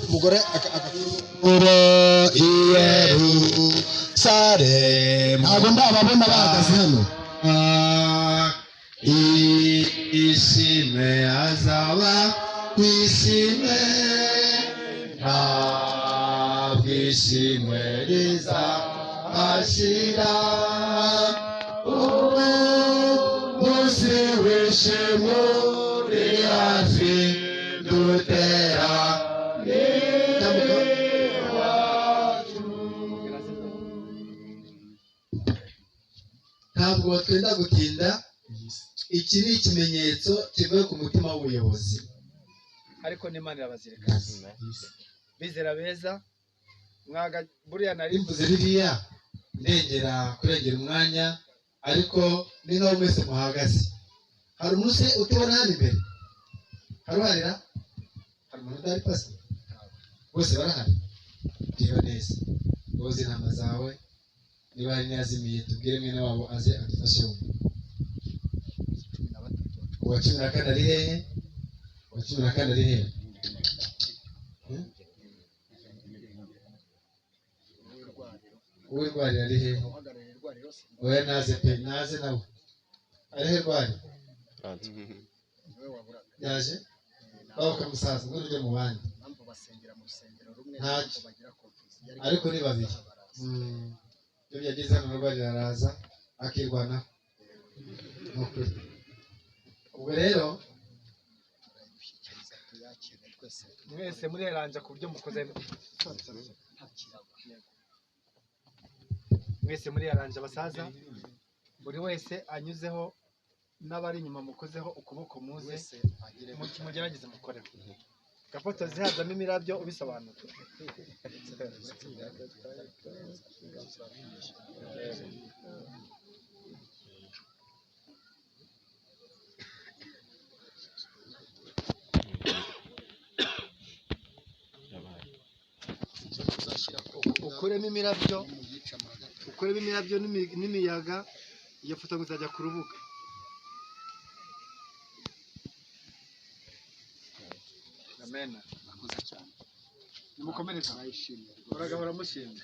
umugore uro Yerusalemu ntabwo ndababona bahagaze hano ishime azaba kwishime ntabwo ishimwe rizashira umunsi w'ishimwe uri hafi dutera ntabwo twenda gutinda. Iki ni ikimenyetso kivuye ku mutima w'ubuyobozi, ariko n'Imana irabazirikana bizera beza mwaga buriya nari mvuze biriya ndengera kurengera umwanya, ariko ni naho mwese muhagaze. Hari umuntu se utubona hano imbere? Haruharira? Hari umuntu udahari pasi? Bose barahari? Reba neza woza intama zawe, niba hari n'iyazimiye tubwire mwene wabo aze adufashe umwe. Uwa 14 ari hehe? Uwa 14 ari hehe? Uwirwarira ari hehe? Oya naze pe, naze nawe. Ari hehe rwari? Yaje? Baho kamusaza, ngo uje mu bandi. Ntacyo. Ariko ni babiri. Iyo yageze hano rwari araza akirwanaho. Ubwo rero mwese mureranja ku buryo mukoze mwese mureranja abasaza, buri wese anyuzeho n'abari inyuma mukozeho ukuboko, muze mugerageze mukoreho gafoto zihazamo imirabyo ubisobanura. Ukuremo imirabyo n'imiyaga, iyo foto muzajya ku rubuga. Amen. Nimukomereza uragahora mushimye.